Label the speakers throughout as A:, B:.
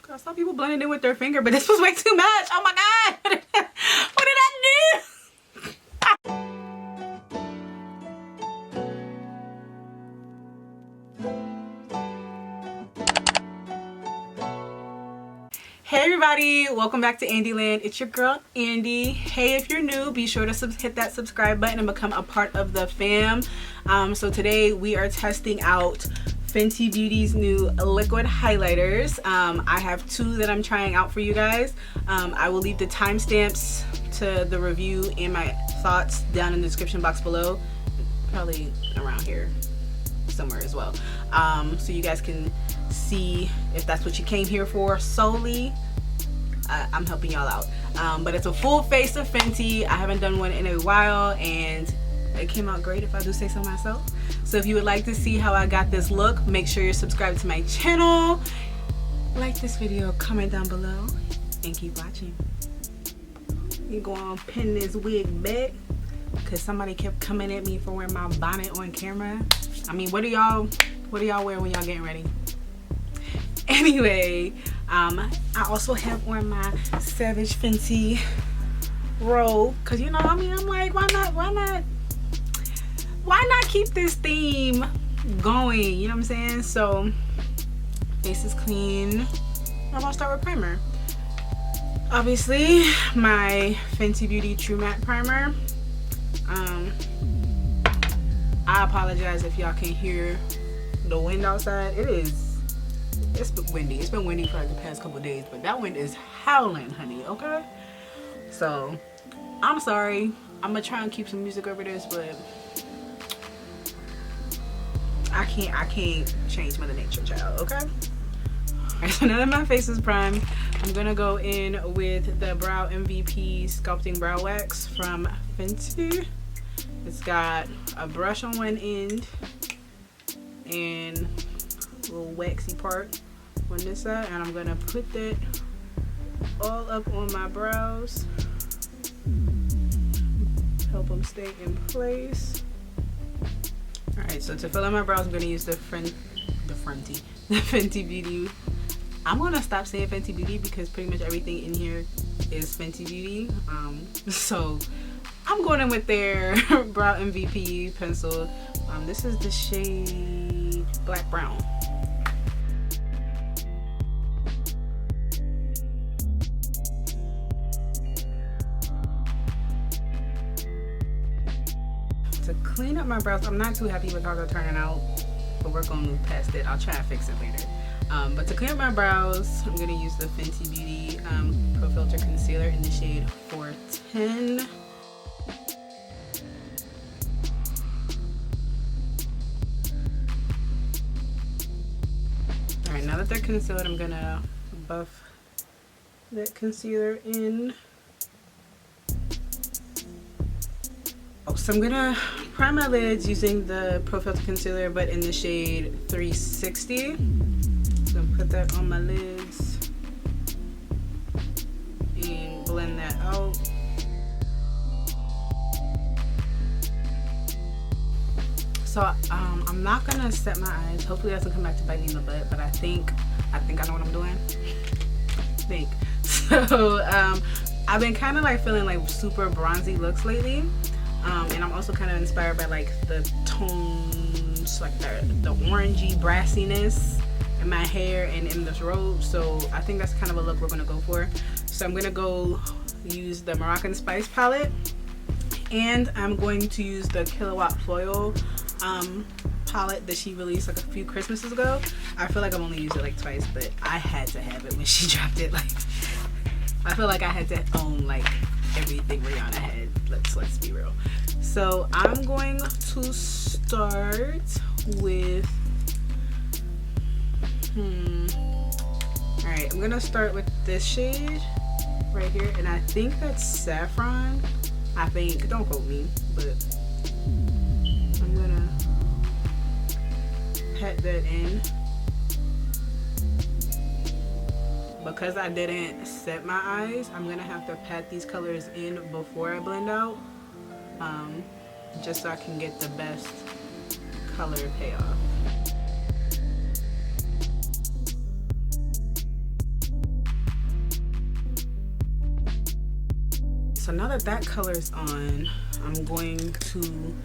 A: I saw people blending it with their finger, but this was way too much. Oh my god! What did I do? Hey everybody, welcome back to Andyland. It's your girl Andy. Hey, if you're new, be sure to hit that subscribe button and become a part of the fam. So today we are testing out Fenty Beauty's new liquid highlighters. I have two that I'm trying out for you guys. I will leave the timestamps to the review and my thoughts down in the description box below, probably around here somewhere as well, so you guys can see if that's what you came here for solely. I'm helping y'all out, but it's a full face of Fenty. I haven't done one in a while and it came out great, if I do say so myself. So if you would like to see how I got this look, make sure you're subscribed to my channel, like this video, comment down below, and keep watching. You go on pin this wig back because somebody kept coming at me for wearing my bonnet on camera. I mean, what do y'all wear when y'all getting ready? Anyway, I also have on my Savage Fenty robe because, you know, I mean, I'm like, why not keep this theme going? You know what I'm saying? So face is clean. I'm gonna start with primer. Obviously, my Fenty Beauty True Matte Primer. I apologize if y'all can hear the wind outside. It's been windy. It's been windy for like the past couple days, but that wind is howling, honey. Okay, so I'm sorry. I'm gonna try and keep some music over this, but I can't change Mother Nature, child. Okay. Alright, so now that my face is primed, I'm gonna go in with the Brow MVP Sculpting Brow Wax from Fenty. It's got a brush on one end and a little waxy part on this side, and I'm gonna put that all up on my brows, help them stay in place. Alright, so to fill in my brows, I'm gonna use the Fenty Beauty. I'm gonna stop saying Fenty Beauty because pretty much everything in here is Fenty Beauty. So I'm going in with their Brow MVP pencil. This is the shade Black Brown. To clean up my brows, I'm not too happy with how they're turning out, but we're gonna move past it. I'll try to fix it later. But to clean up my brows, I'm gonna use the Fenty Beauty Profilt'r Concealer in the shade 410. Alright, now that they're concealed, I'm gonna buff that concealer in. So I'm gonna prime my lids using the Profilt'r Concealer, but in the shade 360. So I'm gonna put that on my lids and blend that out. So I'm not gonna set my eyes. Hopefully that doesn't come back to bite me in the butt, but I think I know what I'm doing. So I've been kind of like feeling like super bronzy looks lately. And I'm also kind of inspired by like the tones, like the orangey brassiness in my hair and in this robe. So I think that's kind of a look we're gonna go for. So I'm gonna go use the Morrocan Spice palette, and I'm going to use the Killawatt foil palette that she released like a few Christmases ago. I feel like I've only used it like twice, but I had to have it when she dropped it. Like, I feel like I had to own like everything Rihanna had. Let's be real. So I'm going to start with alright, I'm gonna start with this shade right here, and I think that's Saffron. I think, don't quote me, but I'm gonna pat that in. Because I didn't set my eyes, I'm gonna have to pat these colors in before I blend out, just so I can get the best color payoff. So now that that color is on, I'm going to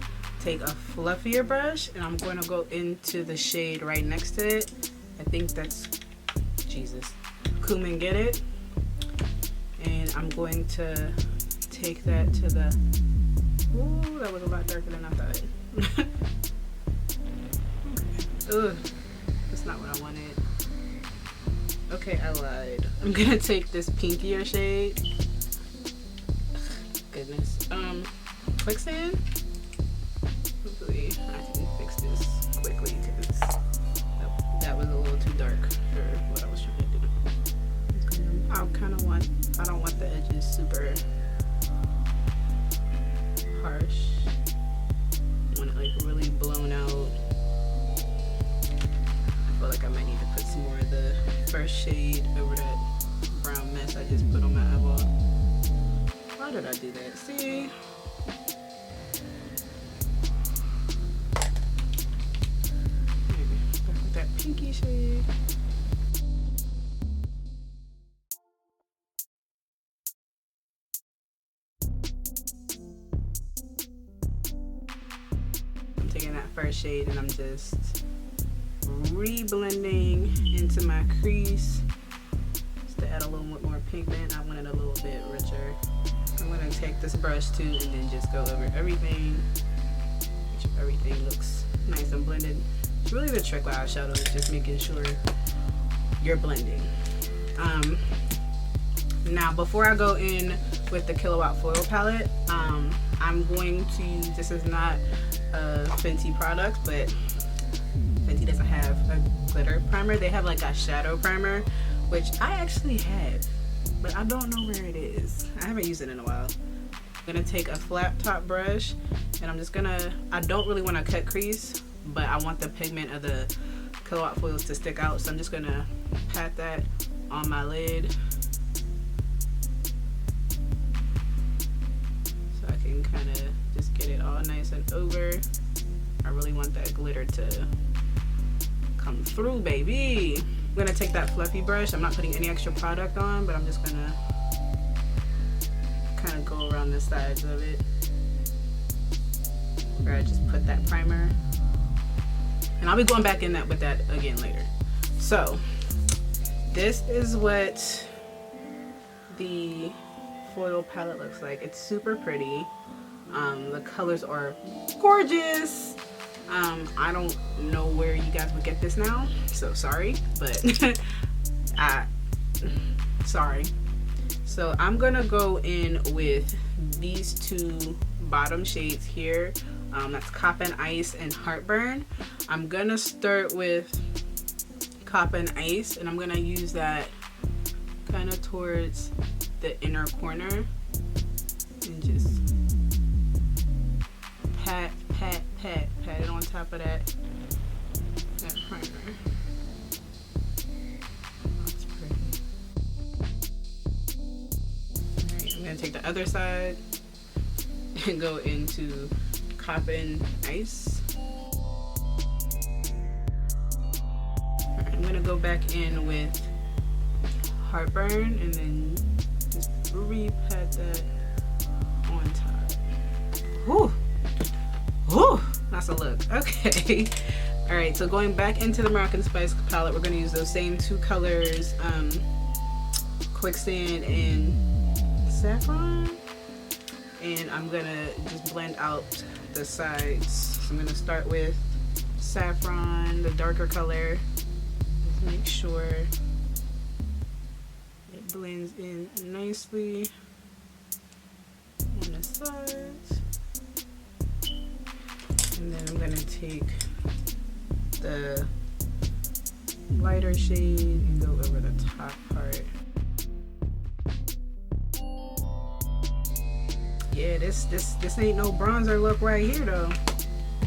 A: take a fluffier brush and I'm going to go into the shade right next to it. I think that's, Jesus, Come and Get It. And I'm going to take that to the, ooh, that was a lot darker than I thought. Ugh, that's not what I wanted. Okay, I lied. I'm gonna take this pinkier shade. Goodness. Quicksand? Hopefully I can fix this quickly because that was a little too dark for what I was trying to do. I don't want the edges super harsh. I want it like really blown out. I feel like I might need to put some more of the first shade over that brown mess I just put on my eyeball. Why did I do that? See? That pinky shade. I'm taking that first shade and I'm just re-blending into my crease just to add a little bit more pigment. I want it a little bit richer. I'm going to take this brush too and then just go over everything. Make sure everything looks nice and blended. It's really the trick with eyeshadow is just making sure you're blending. Now before I go in with the Killawatt foil palette, I'm going to use, this is not a Fenty product, but Fenty doesn't have a glitter primer. They have like a shadow primer, which I actually have, but I don't know where it is. I haven't used it in a while. I'm gonna take a flat top brush and I'm just gonna, I don't really want to cut crease, but I want the pigment of the Killawatt foils to stick out, so I'm just gonna pat that on my lid so I can kind of just get it all nice and over. I really want that glitter to come through, baby. I'm gonna take that fluffy brush. I'm not putting any extra product on, but I'm just gonna kind of go around the sides of it where I just put that primer. And I'll be going back in that with that again later. So this is what the foil palette looks like. It's super pretty. The colors are gorgeous. I don't know where you guys would get this now, so sorry, but sorry. So I'm gonna go in with these two bottom shades here. That's Cop and Ice and Heartburn. I'm gonna start with Cop and Ice, and I'm gonna use that kind of towards the inner corner and just pat it on top of that primer. That's pretty. Alright, I'm gonna take the other side and go into Cop and Ice. Alright, I'm gonna go back in with Heartburn and then just re-pat that on top. Whew. Whew, that's a look. Okay. All right, so going back into the Morrocan Spice palette, we're going to use those same two colors, Quicksand and Saffron. And I'm going to just blend out the sides. So I'm going to start with Saffron, the darker color. Just make sure it blends in nicely on the sides. And then I'm going to take the lighter shade and go over the top part. Yeah, this ain't no bronzer look right here though.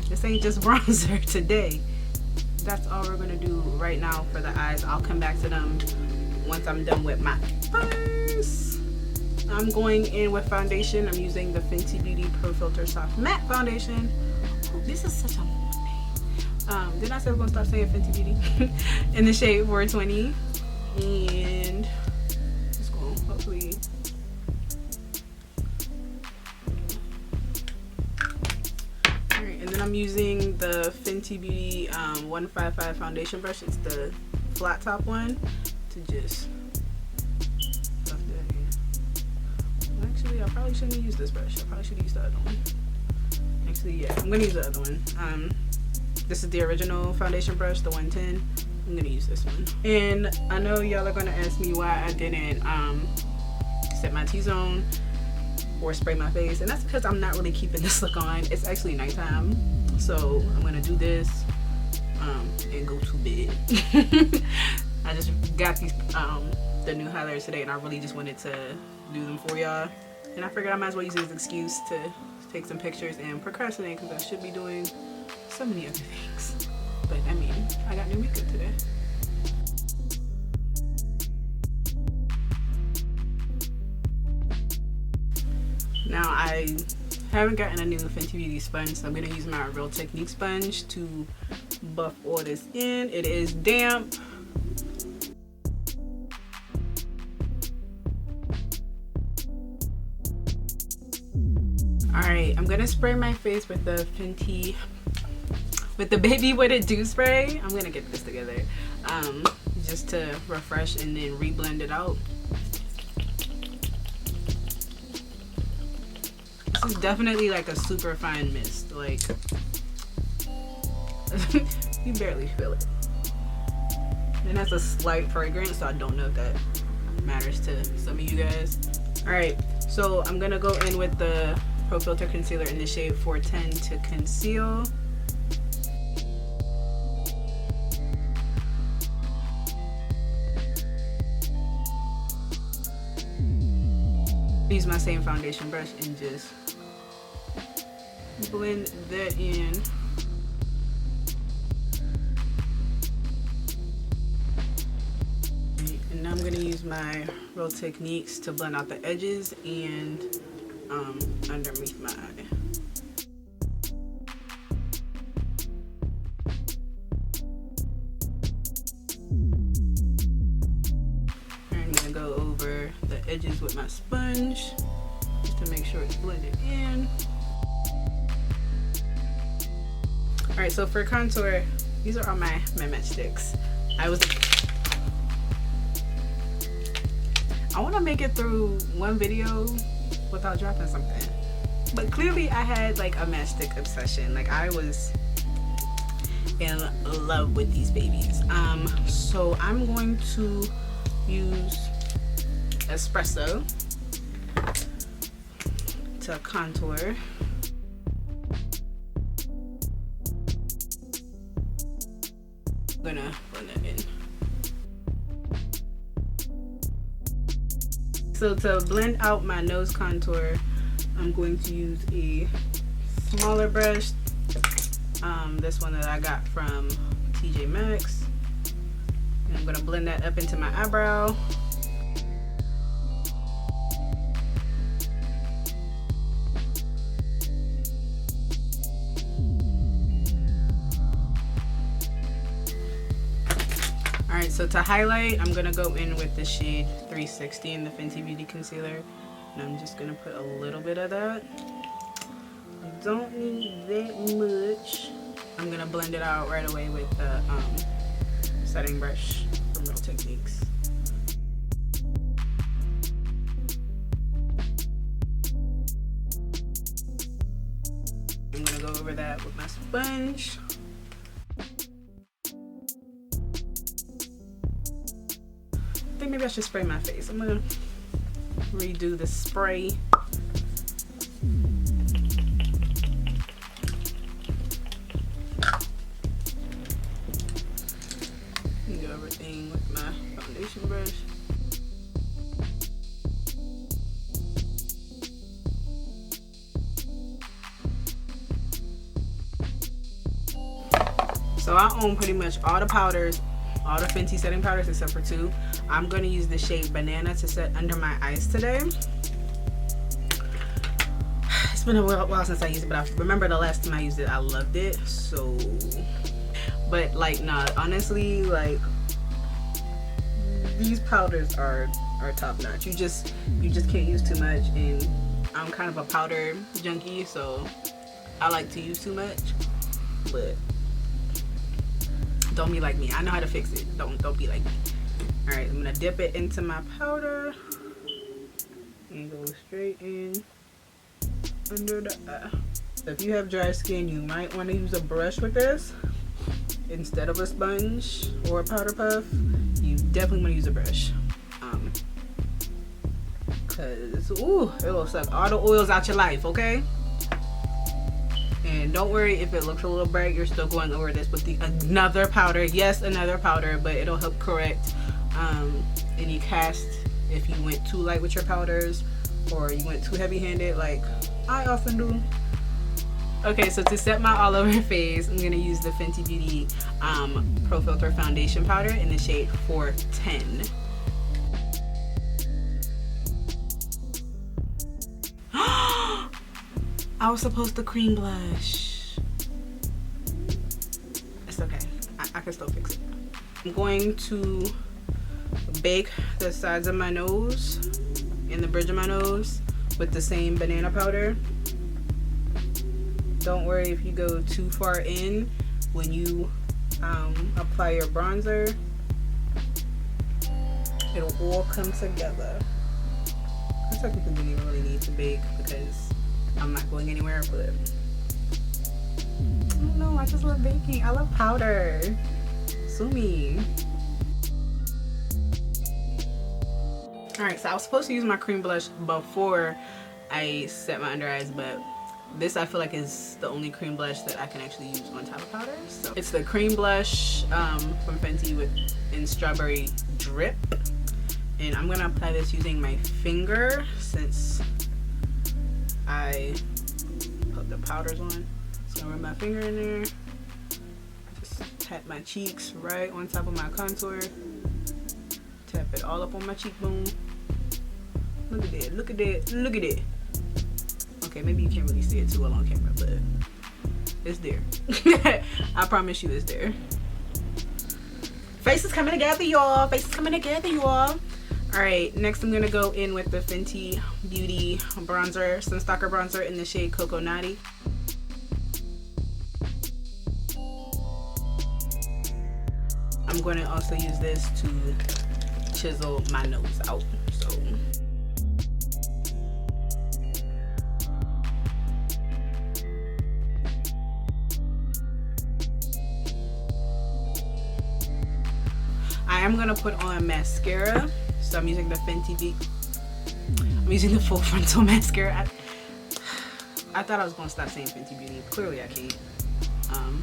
A: This ain't just bronzer today. That's all we're going to do right now for the eyes. I'll come back to them once I'm done with my face. I'm going in with foundation. I'm using the Fenty Beauty Profilt'r Soft Matte Foundation. This is such a long name. Didn't I say I was gonna start saying Fenty Beauty? In the shade 420. And just gonna hopefully Fenty Beauty 155 foundation brush. It's the flat top one, to just stuff that in. Actually, I probably shouldn't use this brush. I probably should use the other one. Actually, yeah, I'm gonna use the other one. This is the original foundation brush, the 110. I'm gonna use this one. And I know y'all are gonna ask me why I didn't set my T-zone or spray my face, and that's because I'm not really keeping this look on. It's actually nighttime, so I'm gonna do this and go to bed. I just got these the new highlighters today, and I really just wanted to do them for y'all, and I figured I might as well use it as an excuse to take some pictures and procrastinate, because I should be doing so many other things. But I mean, I got new makeup today. Now I haven't gotten a new Fenty Beauty sponge, so I'm gonna use my Real Technique sponge to buff all this in. It is damp. Alright, I'm gonna spray my face with the Fenty, with the Baby What It Do spray. I'm gonna get this together just to refresh and then re-blend it out. This is definitely like a super fine mist, like you barely feel it. And that's a slight fragrance, so I don't know if that matters to some of you guys. Alright, so I'm gonna go in with the Profilt'r Concealer in the shade 410 to conceal. Use my same foundation brush and just blend that in. And now I'm going to use my Real Techniques to blend out the edges and underneath my eye. I'm going to go over the edges with my sponge just to make sure it's blended in. Alright, so for contour, these are all my matchsticks. I want to make it through one video without dropping something, but clearly I had like a matchstick obsession. Like I was in love with these babies. So I'm going to use Espresso to contour. I'm gonna blend that in. So to blend out my nose contour, I'm going to use a smaller brush. This one that I got from TJ Maxx. And I'm gonna blend that up into my eyebrow. Alright, so to highlight, I'm going to go in with the shade 360 in the Fenty Beauty Concealer. And I'm just going to put a little bit of that. I don't need that much. I'm going to blend it out right away with the setting brush from Real Techniques. I'm going to go over that with my sponge. I think maybe I should spray my face. I'm gonna redo the spray. Do everything with my foundation brush. So I own pretty much all the powders, all the Fenty setting powders except for two. I'm going to use the shade Banana to set under my eyes today. It's been a while since I used it, but I remember the last time I used it, I loved it. So, but like, nah, honestly, like, these powders are top notch. You just can't use too much, and I'm kind of a powder junkie, so I like to use too much, but Don't be like me. I know how to fix it. Don't be like me. All right, I'm gonna dip it into my powder and go straight in under the eye. If you have dry skin, you might want to use a brush with this instead of a sponge or a powder puff. You definitely want to use a brush, cause ooh, it will suck all the oils out your life. Okay. And don't worry if it looks a little bright, you're still going over this with another powder. Yes, another powder, but it'll help correct any cast if you went too light with your powders or you went too heavy-handed like I often do. Okay, so to set my all over face, I'm gonna use the Fenty Beauty Profilt'r Foundation Powder in the shade 410. I was supposed to cream blush. It's okay. I can still fix it. I'm going to bake the sides of my nose and the bridge of my nose with the same banana powder. Don't worry if you go too far in when you apply your bronzer. It'll all come together. I technically didn't even really need to bake because I'm not going anywhere, but I don't know, I just love baking. I love powder. Sue me. Alright, so I was supposed to use my cream blush before I set my under eyes, but this I feel like is the only cream blush that I can actually use on top of powder. So it's the cream blush from Fenty in Strawberry Drip. And I'm gonna apply this using my finger since I put the powders on. So I run my finger in there, just tap my cheeks right on top of my contour, tap it all up on my cheekbone. Look at that, look at that, look at that. Okay, maybe you can't really see it too well on camera, but it's there. I promise you it's there. Face is coming together, y'all. Face is coming together, y'all. Alright, next I'm going to go in with the Fenty Beauty bronzer, Sunstalk'r bronzer in the shade Coco Naughty. I'm going to also use this to chisel my nose out. So I am going to put on mascara. So I'm using the Fenty Beauty. I'm using the full frontal mascara. I thought I was gonna stop saying Fenty Beauty. Clearly I can't.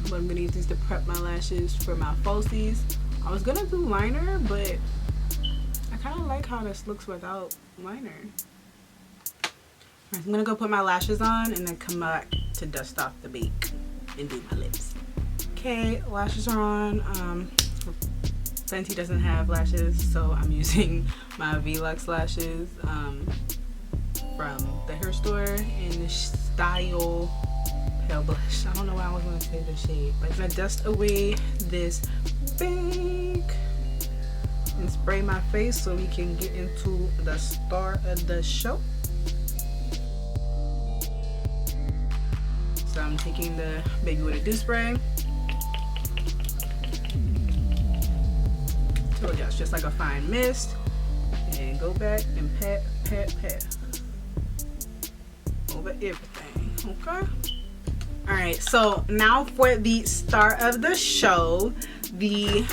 A: But I'm gonna use these to prep my lashes for my falsies. I was gonna do liner, but I kind of like how this looks without liner. Right, I'm gonna go put my lashes on and then come back to dust off the bake and do my lips. Okay, lashes are on. Fenty doesn't have lashes, so I'm using my VLuxe lashes from the hair store in the style Pale Blush. I don't know why I was going to say the shade, but I'm going to dust away this bake and spray my face so we can get into the star of the show. So I'm taking the Baby With a Do spray. Told you, it's just like a fine mist. And go back and pat, pat, pat over everything, okay? All right, so now for the star of the show, the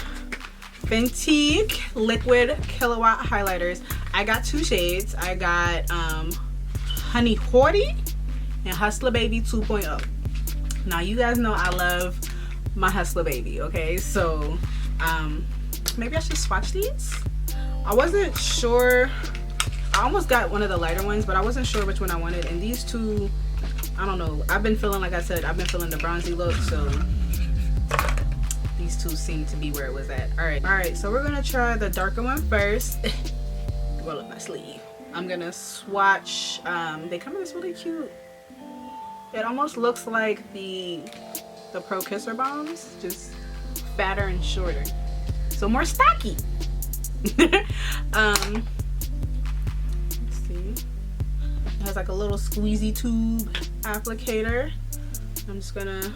A: Fenty Liquid Killawatt highlighters. I got two shades. I got Honey Horty and Hustla Baby 2.0. Now you guys know I love my Hustla Baby, okay? So maybe I should swatch these. I wasn't sure. I almost got one of the lighter ones, but I wasn't sure which one I wanted. And these two, I don't know. I've been feeling, like I said, I've been feeling the bronzy look, so these two seem to be where it was at. All right, so we're gonna try the darker one first. Roll up my sleeve. I'm gonna swatch. They come in this really cute. It almost looks like the Pro Kisser Bombs, just fatter and shorter. So more stocky. Let's see. It has like a little squeezy tube applicator. I'm just gonna,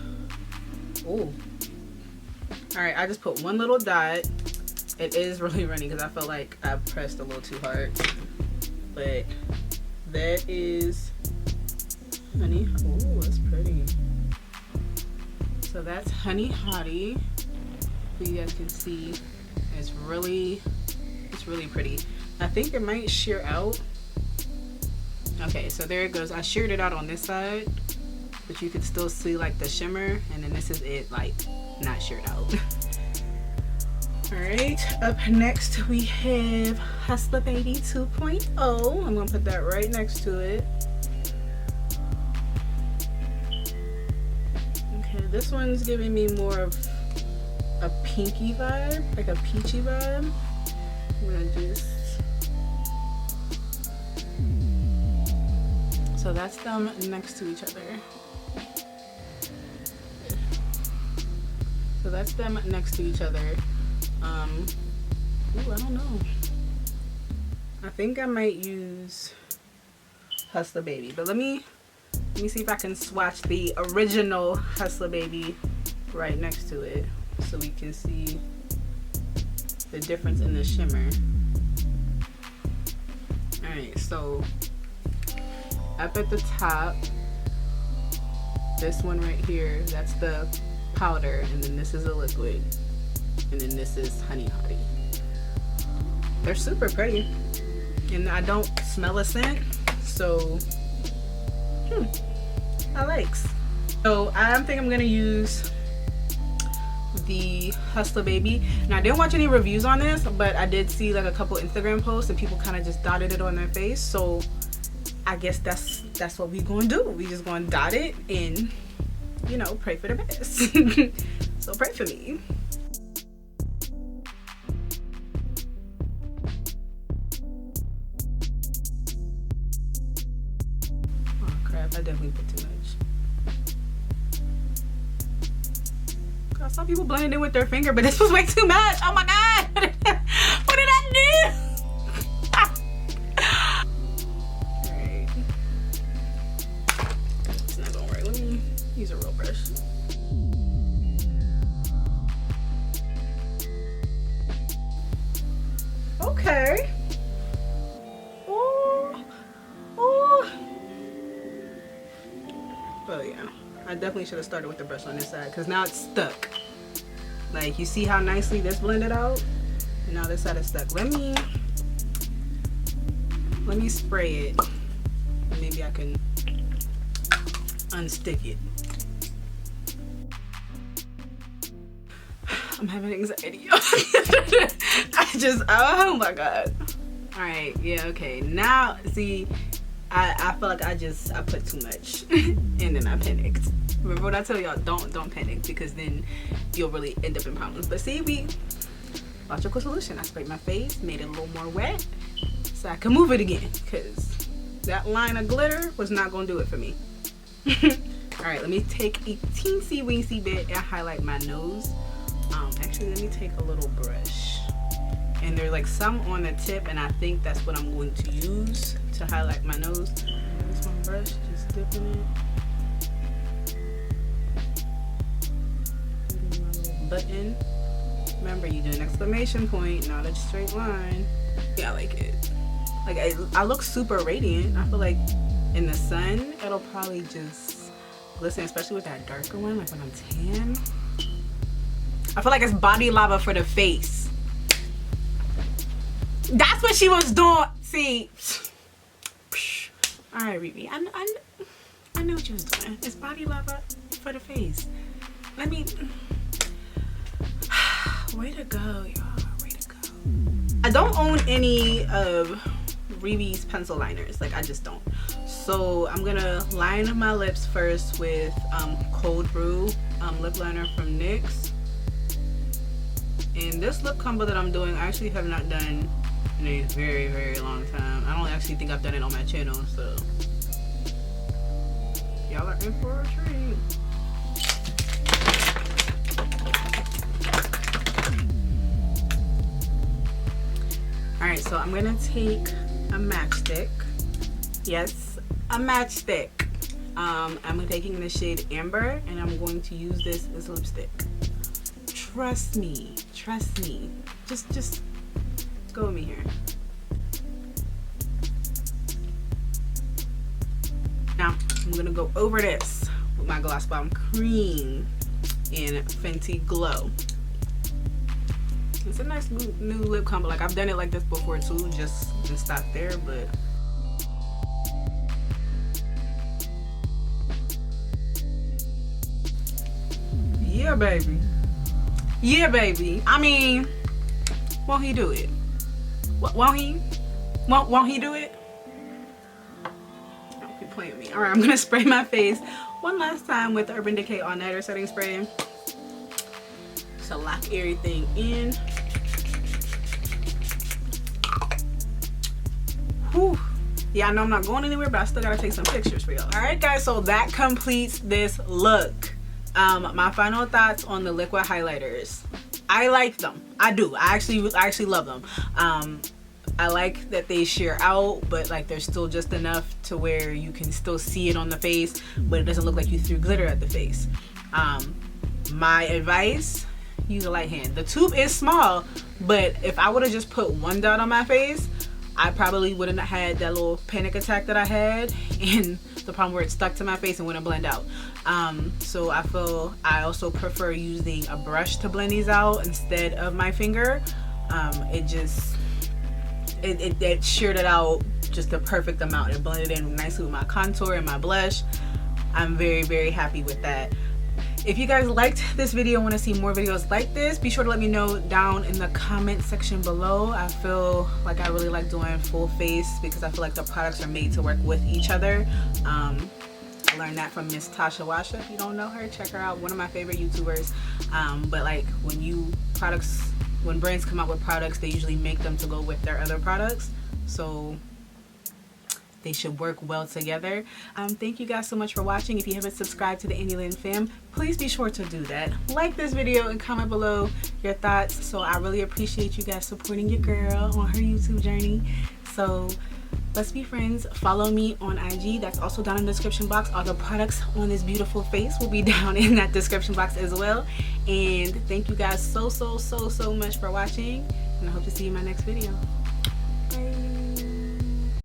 A: All right, I just put one little dot. It is really runny because I felt like I pressed a little too hard. But that is Honey. Oh, that's pretty. So that's Honey Hottie. So you guys can see it's really pretty. I think it might sheer out. Okay, so there it goes. I sheared it out on this side, but you can still see like the shimmer, and then this is it, like not sheared out. All right, up next we have Hustla Baby 2.0. I'm gonna put that right next to it. Okay, this one's giving me more of a pinky vibe, like a peachy vibe. I'm gonna just, so that's them next to each other. So that's them next to each other. Ooh, I don't know. I think I might use Hustla Baby, but let me see if I can swatch the original Hustla Baby right next to it so we can see the difference in the shimmer. Alright, so up at the top, this one right here, that's the powder, and then this is a liquid, and then this is Honey Hottie. They're super pretty, and I don't smell a scent, so I likes. So I think I'm gonna use the Hustla Baby. Now I didn't watch any reviews on this, but I did see like a couple Instagram posts and people kind of just dotted it on their face, so I guess that's what we gonna do. We just gonna dot it and, you know, pray for the best. So pray for me. Oh crap, I definitely put too much. Some people blend it in with their finger, but this was way too much. Oh my god! What did I do? Alright. It's not gonna work. Let me use a real brush. Okay. Oh. Oh yeah. I definitely should have started with the brush on this side because now it's stuck. Like, you see how nicely this blended out? And now this side is stuck. Let me spray it. Maybe I can unstick it. I'm having anxiety. Oh my god. Alright, yeah, okay. Now, see, I feel like I put too much and then I panicked. Remember what I tell y'all, don't panic, because then you'll really end up in problems. But see, logical solution. I sprayed my face, made it a little more wet so I can move it again, because that line of glitter was not gonna do it for me. Alright, let me take a teensy weensy bit and highlight my nose. Actually, let me take a little brush. And there's like some on the tip, and I think that's what I'm going to use to highlight my nose. This one brush, just dipping it. Putting my little button. Remember, you do an exclamation point, not a straight line. Yeah, I like it. Like, I look super radiant. I feel like in the sun, it'll probably just glisten, especially with that darker one, like when I'm tan. I feel like it's body lava for the face. That's what she was doing. See. Alright, Riri. I know what you was doing. It's body lava for the face. Let me. Way to go, y'all. Way to go. I don't own any of Riri's pencil liners. Like, I just don't. So I'm gonna line my lips first with Cold Brew lip liner from NYX. And this lip combo that I'm doing, I actually have not done in a very, very long time. I don't actually think I've done it on my channel, so y'all are in for a treat. Alright, so I'm gonna take a matchstick. Yes, a matchstick. I'm taking the shade Amber, and I'm going to use this as lipstick. trust me. Just go with me here. Now I'm gonna go over this with my Gloss Bomb Cream in Fenty Glow. It's a nice new lip combo. Like, I've done it like this before too, just stop there, but yeah, baby. Yeah, baby. I mean, won't he do it? Won't he? Won't he do it? Don't be playing with me. All right, I'm gonna spray my face one last time with the Urban Decay All Nighter Setting Spray to lock everything in. Whew. Yeah, I know I'm not going anywhere, but I still gotta take some pictures for y'all. All right, guys, so that completes this look. My final thoughts on the liquid highlighters. I like them. I do. I actually love them. I like that they sheer out, but like they're still just enough to where you can still see it on the face, but it doesn't look like you threw glitter at the face. My advice, use a light hand. The tube is small, but if I would have just put one dot on my face, I probably wouldn't have had that little panic attack that I had, and the problem where it stuck to my face and wouldn't blend out. So I also prefer using a brush to blend these out instead of my finger. It sheared it out just the perfect amount. It blended in nicely with my contour and my blush. I'm very, very happy with that. If you guys liked this video and want to see more videos like this, be sure to let me know down in the comment section below. I feel like I really like doing full face because I feel like the products are made to work with each other. I learned that from Miss Tasha Washa. If you don't know her, check her out. One of my favorite YouTubers. But like when brands come out with products, they usually make them to go with their other products. So they should work well together. Thank you guys so much for watching. If you haven't subscribed to the Andyland fam, please be sure to do that. Like this video and comment below your thoughts. So I really appreciate you guys supporting your girl on her YouTube journey. So let's be friends. Follow me on IG. That's also down in the description box. All the products on this beautiful face will be down in that description box as well. And thank you guys so much for watching, and I hope to see you in my next video.